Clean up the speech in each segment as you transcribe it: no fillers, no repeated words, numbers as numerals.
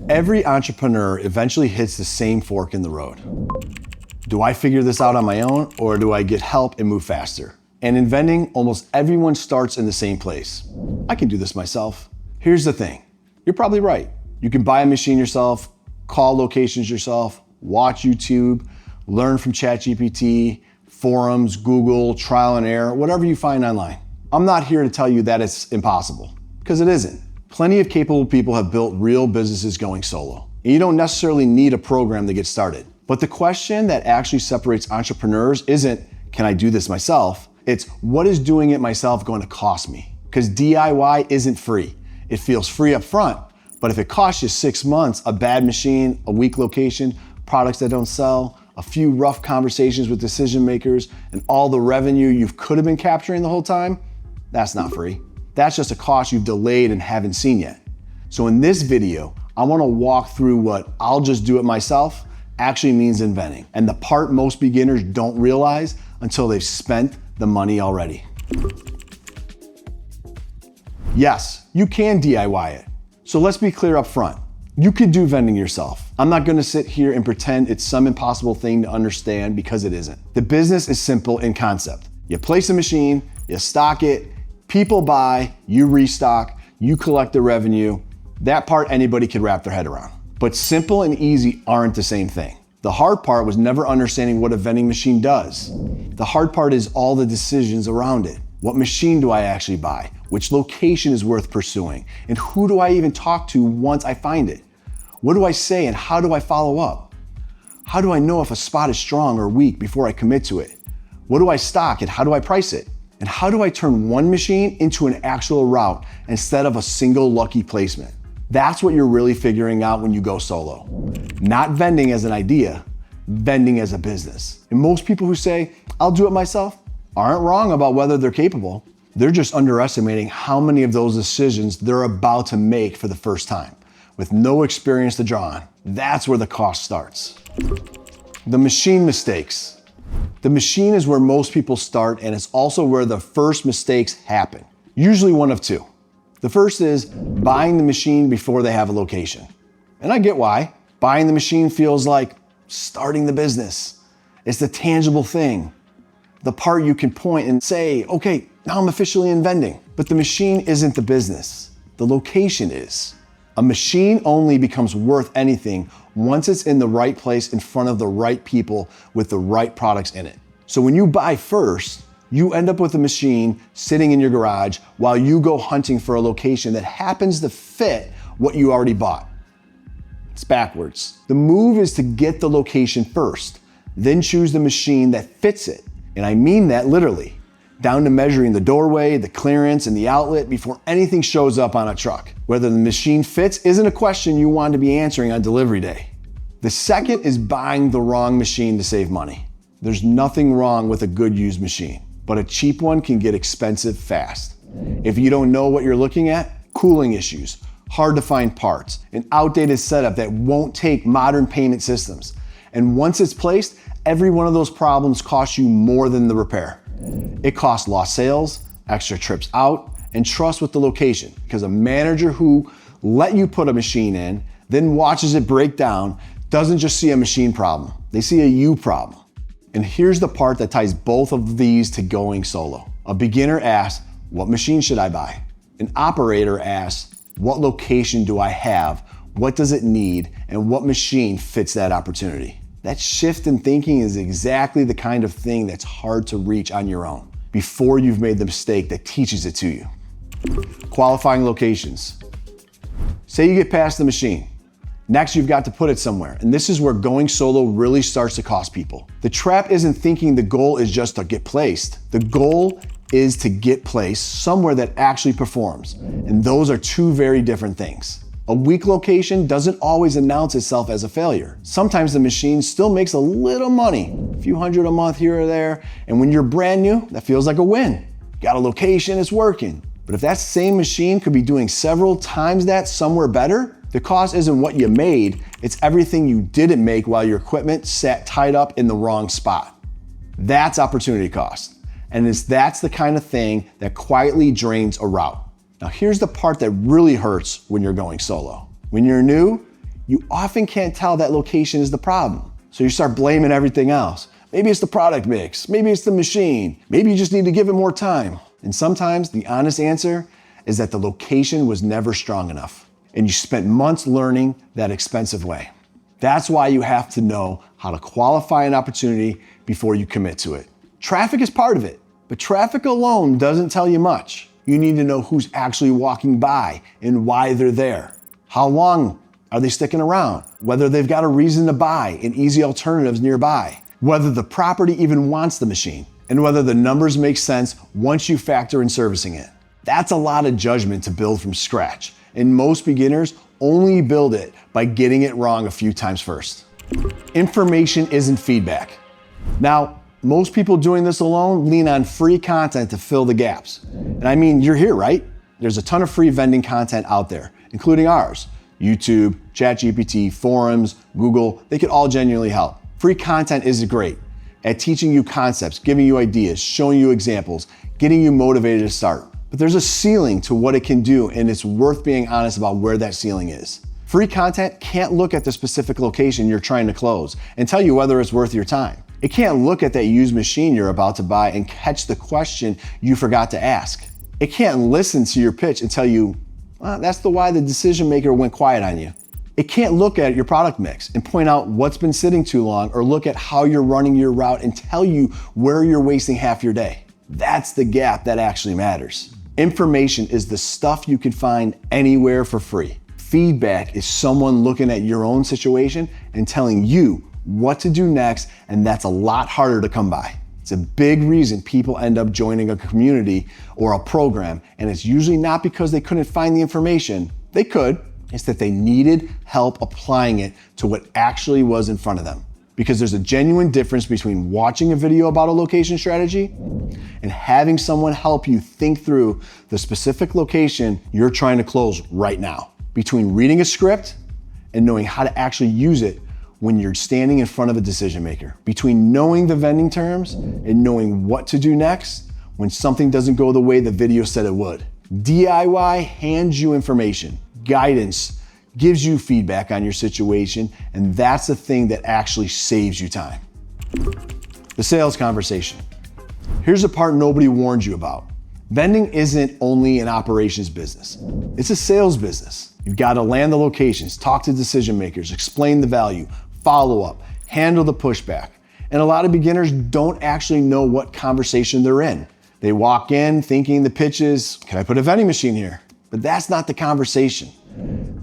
Every entrepreneur eventually hits the same fork in the road. Do I figure this out on my own, or do I get help and move faster? And in vending, almost everyone starts in the same place. I can do this myself. Here's the thing. You're probably right. You can buy a machine yourself, call locations yourself, watch YouTube, learn from ChatGPT, forums, Google, trial and error, whatever you find online. I'm not here to tell you that it's impossible, because it isn't. Plenty of capable people have built real businesses going solo. And you don't necessarily need a program to get started. But the question that actually separates entrepreneurs isn't, can I do this myself? It's, what is doing it myself going to cost me? Because DIY isn't free. It feels free up front, but if it costs you 6 months, a bad machine, a weak location, products that don't sell, a few rough conversations with decision makers, and all the revenue you could have been capturing the whole time, that's not free. That's just a cost you've delayed and haven't seen yet. So in this video, I want to walk through what I'll just do it myself actually means in vending, and the part most beginners don't realize until they've spent the money already. Yes, you can DIY it. So let's be clear up front. You could do vending yourself. I'm not gonna sit here and pretend it's some impossible thing to understand, because it isn't. The business is simple in concept. You place a machine, you stock it, people buy, you restock, you collect the revenue. That part anybody could wrap their head around. But simple and easy aren't the same thing. The hard part was never understanding what a vending machine does. The hard part is all the decisions around it. What machine do I actually buy? Which location is worth pursuing? And who do I even talk to once I find it? What do I say and how do I follow up? How do I know if a spot is strong or weak before I commit to it? What do I stock and how do I price it? And how do I turn one machine into an actual route instead of a single lucky placement? That's what you're really figuring out when you go solo. Not vending as an idea, vending as a business. And most people who say, I'll do it myself, aren't wrong about whether they're capable. They're just underestimating how many of those decisions they're about to make for the first time, with no experience to draw on. That's where the cost starts. The machine mistakes. The machine is where most people start, and it's also where the first mistakes happen. Usually one of two. The first is buying the machine before they have a location. And I get why. Buying the machine feels like starting the business. It's the tangible thing. The part you can point and say, okay, now I'm officially in vending. But the machine isn't the business. The location is. A machine only becomes worth anything once it's in the right place in front of the right people with the right products in it. So when you buy first, you end up with a machine sitting in your garage while you go hunting for a location that happens to fit what you already bought. It's backwards. The move is to get the location first, then choose the machine that fits it. And I mean that literally, down to measuring the doorway, the clearance, and the outlet before anything shows up on a truck. Whether the machine fits isn't a question you want to be answering on delivery day. The second is buying the wrong machine to save money. There's nothing wrong with a good used machine, but a cheap one can get expensive fast. If you don't know what you're looking at, cooling issues, hard to find parts, an outdated setup that won't take modern payment systems. And once it's placed, every one of those problems costs you more than the repair. It costs lost sales, extra trips out, and trust with the location, because a manager who let you put a machine in, then watches it break down, doesn't just see a machine problem, they see a you problem. And here's the part that ties both of these to going solo. A beginner asks, what machine should I buy? An operator asks, what location do I have? What does it need? And what machine fits that opportunity? That shift in thinking is exactly the kind of thing that's hard to reach on your own before you've made the mistake that teaches it to you. Qualifying locations. Say you get past the machine. Next, you've got to put it somewhere. And this is where going solo really starts to cost people. The trap isn't thinking the goal is just to get placed. The goal is to get placed somewhere that actually performs. And those are two very different things. A weak location doesn't always announce itself as a failure. Sometimes the machine still makes a little money, a few hundred a month here or there. And when you're brand new, that feels like a win. Got a location, it's working. But if that same machine could be doing several times that somewhere better, the cost isn't what you made, it's everything you didn't make while your equipment sat tied up in the wrong spot. That's opportunity cost. And that's the kind of thing that quietly drains a route. Now here's the part that really hurts when you're going solo. When you're new, you often can't tell that location is the problem. So you start blaming everything else. Maybe it's the product mix, maybe it's the machine, maybe you just need to give it more time. And sometimes the honest answer is that the location was never strong enough, and you spent months learning that expensive way. That's why you have to know how to qualify an opportunity before you commit to it. Traffic is part of it, but traffic alone doesn't tell you much. You need to know who's actually walking by and why they're there. How long are they sticking around? Whether they've got a reason to buy and easy alternatives nearby. Whether the property even wants the machine, and whether the numbers make sense once you factor in servicing it. That's a lot of judgment to build from scratch, and most beginners only build it by getting it wrong a few times first. Information isn't feedback. Now, most people doing this alone lean on free content to fill the gaps. And I mean, you're here, right? There's a ton of free vending content out there, including ours. YouTube, ChatGPT, forums, Google, they could all genuinely help. Free content is great at teaching you concepts, giving you ideas, showing you examples, getting you motivated to start. But there's a ceiling to what it can do, and it's worth being honest about where that ceiling is. Free content can't look at the specific location you're trying to close and tell you whether it's worth your time. It can't look at that used machine you're about to buy and catch the question you forgot to ask. It can't listen to your pitch and tell you, well, that's why the decision maker went quiet on you. It can't look at your product mix and point out what's been sitting too long, or look at how you're running your route and tell you where you're wasting half your day. That's the gap that actually matters. Information is the stuff you can find anywhere for free. Feedback is someone looking at your own situation and telling you what to do next, and that's a lot harder to come by. It's a big reason people end up joining a community or a program, and it's usually not because they couldn't find the information. They could. It's that they needed help applying it to what actually was in front of them. Because there's a genuine difference between watching a video about a location strategy and having someone help you think through the specific location you're trying to close right now. Between reading a script and knowing how to actually use it when you're standing in front of a decision maker. Between knowing the vending terms and knowing what to do next when something doesn't go the way the video said it would. DIY hands you information, guidance, gives you feedback on your situation, and that's the thing that actually saves you time. The sales conversation. Here's the part nobody warned you about. Vending isn't only an operations business, it's a sales business. You've got to land the locations, talk to decision makers, explain the value, follow up, handle the pushback. And a lot of beginners don't actually know what conversation they're in. They walk in thinking the pitch is, can I put a vending machine here? But that's not the conversation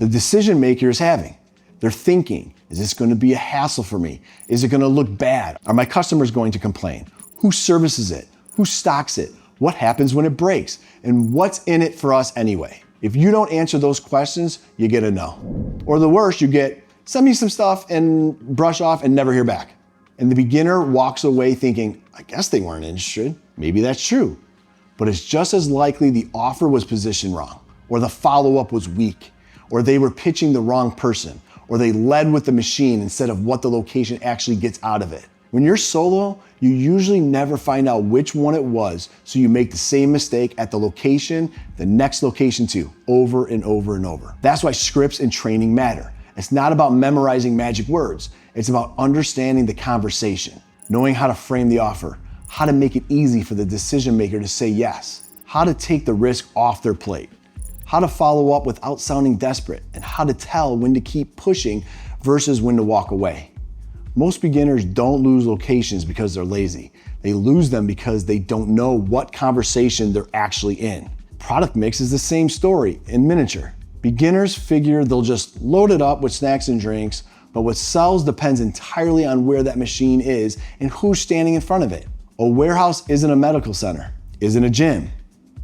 the decision maker is having. They're thinking, is this going to be a hassle for me? Is it going to look bad? Are my customers going to complain? Who services it? Who stocks it? What happens when it breaks? And what's in it for us anyway? If you don't answer those questions, you get a no. Or the worst, you get, send me some stuff and brush off and never hear back. And the beginner walks away thinking, I guess they weren't interested. Maybe that's true. But it's just as likely the offer was positioned wrong, or the follow-up was weak, or they were pitching the wrong person, or they led with the machine instead of what the location actually gets out of it. When you're solo, you usually never find out which one it was, so you make the same mistake at the location, the next location too, over and over and over. That's why scripts and training matter. It's not about memorizing magic words. It's about understanding the conversation, knowing how to frame the offer, how to make it easy for the decision maker to say yes, how to take the risk off their plate, how to follow up without sounding desperate, and how to tell when to keep pushing versus when to walk away. Most beginners don't lose locations because they're lazy. They lose them because they don't know what conversation they're actually in. Product mix is the same story in miniature. Beginners figure they'll just load it up with snacks and drinks, but what sells depends entirely on where that machine is and who's standing in front of it. A warehouse isn't a medical center, isn't a gym,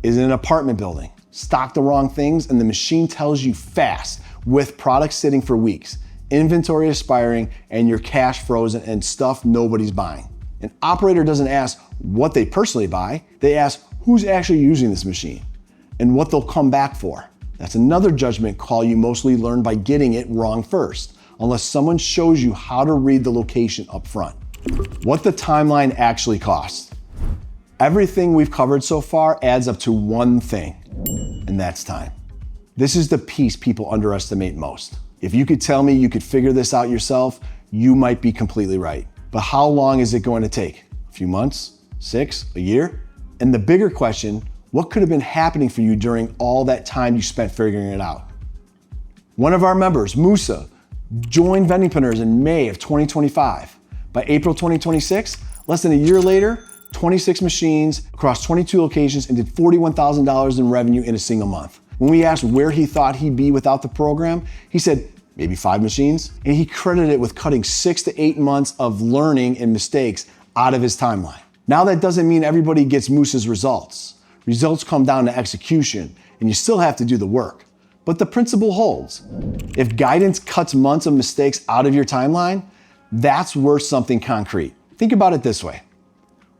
isn't an apartment building. Stock the wrong things and the machine tells you fast, with products sitting for weeks, inventory expiring, and your cash frozen and stuff nobody's buying. An operator doesn't ask what they personally buy, they ask who's actually using this machine and what they'll come back for. That's another judgment call you mostly learn by getting it wrong first, unless someone shows you how to read the location up front. What the timeline actually costs. Everything we've covered so far adds up to one thing, and that's time. This is the piece people underestimate most. If you could tell me you could figure this out yourself, you might be completely right. But how long is it going to take? A few months? 6? A year? And the bigger question, what could have been happening for you during all that time you spent figuring it out? One of our members, Musa, joined Vendingpreneurs in May of 2025. By April 2026, less than a year later, 26 machines across 22 locations and did $41,000 in revenue in a single month. When we asked where he thought he'd be without the program, he said maybe 5 machines, and he credited it with cutting 6 to 8 months of learning and mistakes out of his timeline. Now that doesn't mean everybody gets Musa's results. Results come down to execution, and you still have to do the work. But the principle holds. If guidance cuts months of mistakes out of your timeline, that's worth something concrete. Think about it this way.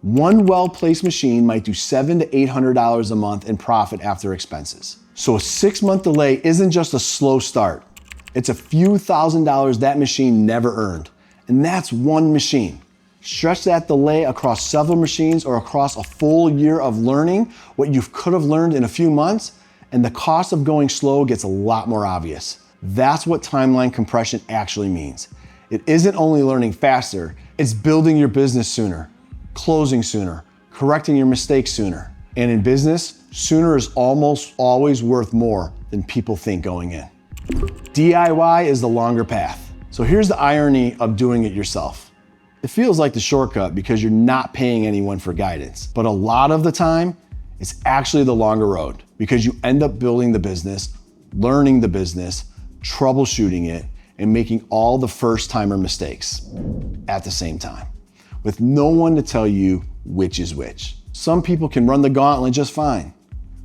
One well-placed machine might do $700 to $800 a month in profit after expenses. So a 6-month delay isn't just a slow start. It's a few $1,000s that machine never earned. And that's one machine. Stretch that delay across several machines or across a full year of learning what you could have learned in a few months, and the cost of going slow gets a lot more obvious. That's what timeline compression actually means. It isn't only learning faster, it's building your business sooner, closing sooner, correcting your mistakes sooner. And in business, sooner is almost always worth more than people think going in. DIY is the longer path. So here's the irony of doing it yourself. It feels like the shortcut because you're not paying anyone for guidance. But a lot of the time, it's actually the longer road because you end up building the business, learning the business, troubleshooting it, and making all the first-timer mistakes at the same time, with no one to tell you which is which. Some people can run the gauntlet just fine.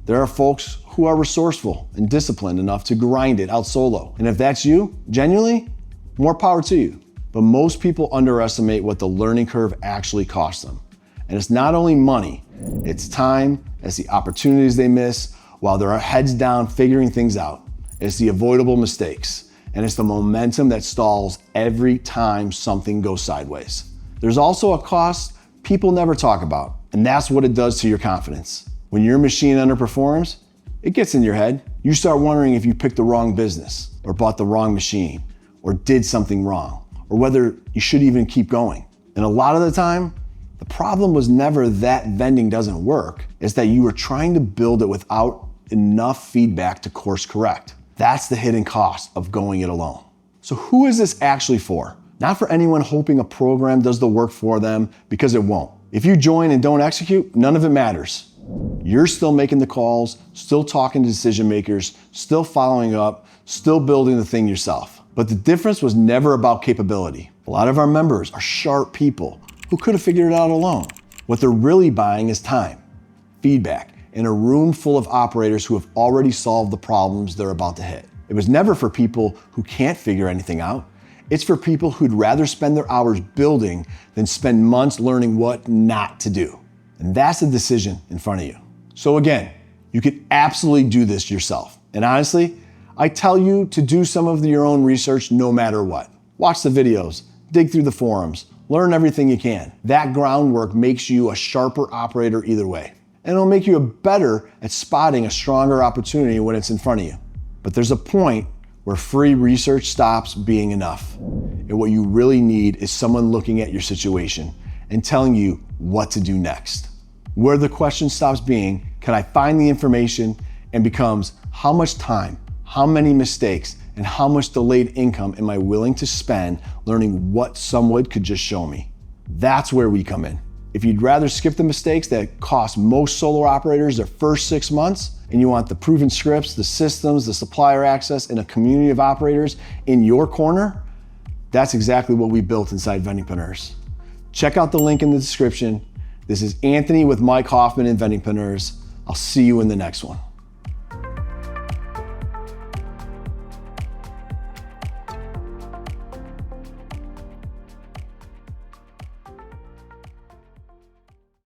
There are folks who are resourceful and disciplined enough to grind it out solo. And if that's you, genuinely, more power to you. But most people underestimate what the learning curve actually costs them. And it's not only money, it's time, it's the opportunities they miss while they're heads down figuring things out. It's the avoidable mistakes. And it's the momentum that stalls every time something goes sideways. There's also a cost people never talk about, and that's what it does to your confidence. When your machine underperforms, it gets in your head. You start wondering if you picked the wrong business, or bought the wrong machine, or did something wrong, or whether you should even keep going. And a lot of the time, the problem was never that vending doesn't work, it's that you were trying to build it without enough feedback to course correct. That's the hidden cost of going it alone. So who is this actually for? Not for anyone hoping a program does the work for them, because it won't. If you join and don't execute, none of it matters. You're still making the calls, still talking to decision makers, still following up, still building the thing yourself. But the difference was never about capability. A lot of our members are sharp people who could have figured it out alone. What they're really buying is time, feedback, and a room full of operators who have already solved the problems they're about to hit. It was never for people who can't figure anything out. It's for people who'd rather spend their hours building than spend months learning what not to do. And that's the decision in front of you. So again, you could absolutely do this yourself. And honestly, I tell you to do some of your own research no matter what. Watch the videos, dig through the forums, learn everything you can. That groundwork makes you a sharper operator either way. And it'll make you better at spotting a stronger opportunity when it's in front of you. But there's a point where free research stops being enough. And what you really need is someone looking at your situation and telling you what to do next. Where the question stops being, can I find the information, and becomes, how much time, how many mistakes, and how much delayed income am I willing to spend learning what someone could just show me? That's where we come in. If you'd rather skip the mistakes that cost most solo operators their first 6 months, and you want the proven scripts, the systems, the supplier access, and a community of operators in your corner, that's exactly what we built inside Vendingpreneurs. Check out the link in the description. This is Anthony with Mike Hoffman in Vendingpreneurs. I'll see you in the next one.